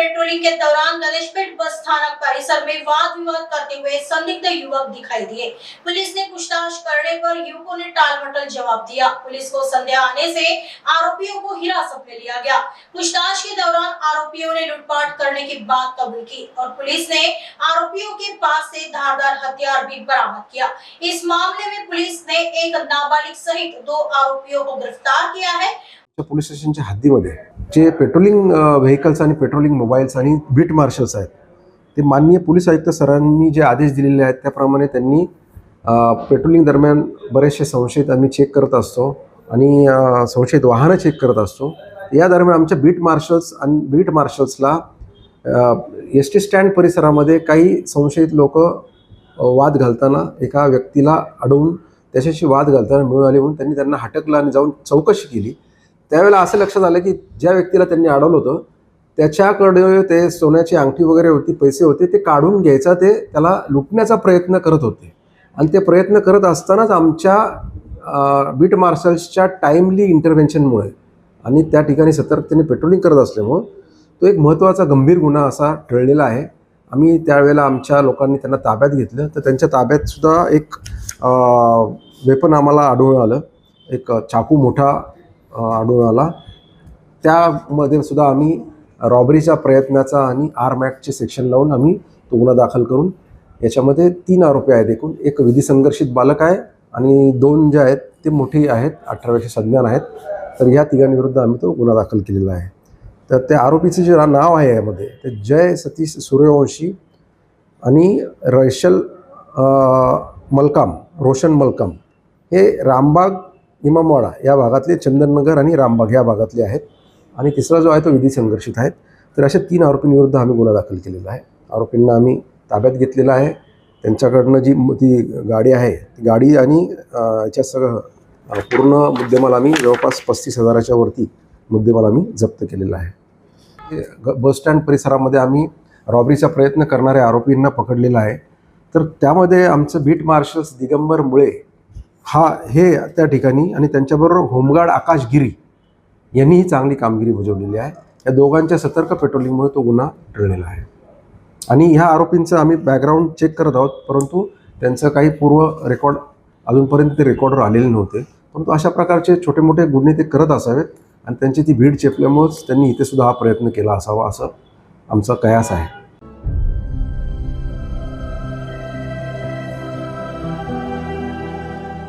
Patrolling के दौरान गणेशपेट बस स्थानक परिसर में वाद विवाद करते हुए संदिग्ध युवक दिखाई दिए। पुलिस ने पूछताछ करने पर युवकों ने टालमटोल जवाब दिया। पुलिस को संदेह आने से आरोपियों को हिरासत में लिया गया। पूछताछ के दौरान आरोपियों ने लूटपाट करने की बात कबूल की और पुलिस ने आरोपियों के पास से धारदार हथियार भी बरामद किया। इस मामले में पुलिस ने एक नाबालिग सहित 2 आरोपियों को गिरफ्तार किया है। पोलीस स्टेशनच्या हद्दीमध्ये जे पेट्रोलिंग व्हेकल्स आणि पेट्रोलिंग मोबाईल्स आणि बीट मार्शल्स आहेत ते माननीय पोलीस आयुक्त सरांनी जे आदेश दिलेले आहेत त्याप्रमाणे त्यांनी पेट्रोलिंग दरम्यान बरेचसे संशयित आम्ही चेक करत असतो आणि संशयित वाहनं चेक करत असतो। या दरम्यान आमच्या बीट मार्शल्सला एस टी स्टँड परिसरामध्ये काही संशयित लोक वाद घालताना एका व्यक्तीला अडवून त्याच्याशी वाद घालताना मिळून आले म्हणून त्यांनी त्यांना हटकलं आणि जाऊन चौकशी केली। त्यावेळेला असं लक्षात आलं की ज्या व्यक्तीला त्यांनी अडवलं होतं त्याच्याकडे ते सोन्याची अंगठी वगैरे होती, पैसे होते, ते काढून घ्यायचा ते त्याला लुटण्याचा प्रयत्न करत होते आणि ते प्रयत्न करत असतानाच आमच्या बीट मार्शल्सच्या टाईमली इंटरव्हेन्शनमुळे आणि त्या ठिकाणी सतर्कतेने पेट्रोलिंग करत असल्यामुळे तो एक महत्त्वाचा गंभीर गुन्हा असा टळलेला आहे। आम्ही त्यावेळेला आमच्या लोकांनी त्यांना ताब्यात घेतलं तर त्यांच्या ताब्यात सुद्धा एक वेपन आम्हाला आढळून आलं, एक चाकू मोठा आढळून आला। त्यामध्ये सुद्धा आम्ही रॉबरीच्या प्रयत्नाचा आणि आर्म ॲक्टचे सेक्शन लावून आम्ही तो गुन्हा दाखल करून याच्यामध्ये 3 आरोपी आहेत एकूण। एक विधिसंघर्षित बालक आहे आणि 2 जे आहेत ते मोठी आहेत, 18 वर्ष सज्ञान आहेत। तर ह्या तिघांविरुद्ध आम्ही तो गुन्हा दाखल केलेला आहे। तर त्या आरोपीचे जे नाव आहे यामध्ये ते जय सतीश सूर्यवंशी आणि रोशन मलकाम हे रामबाग इमामवाडा या भागातले, चंदननगर आणि रामबाग या भागातले आहेत आणि तिसरा जो आहे तो विधी संघर्षित आहेत। तर अशा 3 आरोपींविरुद्ध आम्ही गुन्हा दाखल केलेला आहे। आरोपींना आम्ही ताब्यात घेतलेला आहे। त्यांच्याकडनं जी ती गाडी आहे ती गाडी आणि याच्यासह पूर्ण मुद्देमाल आम्ही जवळपास 35,000च्या वरती मुद्देमाल आम्ही जप्त केलेला आहे। बसस्टँड परिसरामध्ये आम्ही रॉबरीचा प्रयत्न करणाऱ्या आरोपींना पकडलेला आहे। तर त्यामध्ये आमचं बीट मार्शल्स दिगंबर मुळे हे त्या ठिकाणी आणि त्यांच्याबरोबर होमगार्ड आकाश गिरी यांनीही चांगली कामगिरी बजावलेली आहे। या दोघांच्या सतर्क पेट्रोलिंगमुळे तो गुन्हा टळलेला आहे आणि ह्या आरोपींचं आम्ही बॅकग्राऊंड चेक करत आहोत, परंतु त्यांचं काही पूर्व रेकॉर्ड अजूनपर्यंत ते रेकॉर्डवर आलेले नव्हते। परंतु अशा प्रकारचे छोटे मोठे गुन्हे ते करत असावेत आणि त्यांची ती भीड चेपल्यामुळेच त्यांनी इथे सुद्धा हा प्रयत्न केला असावा असं आमचा कयास आहे।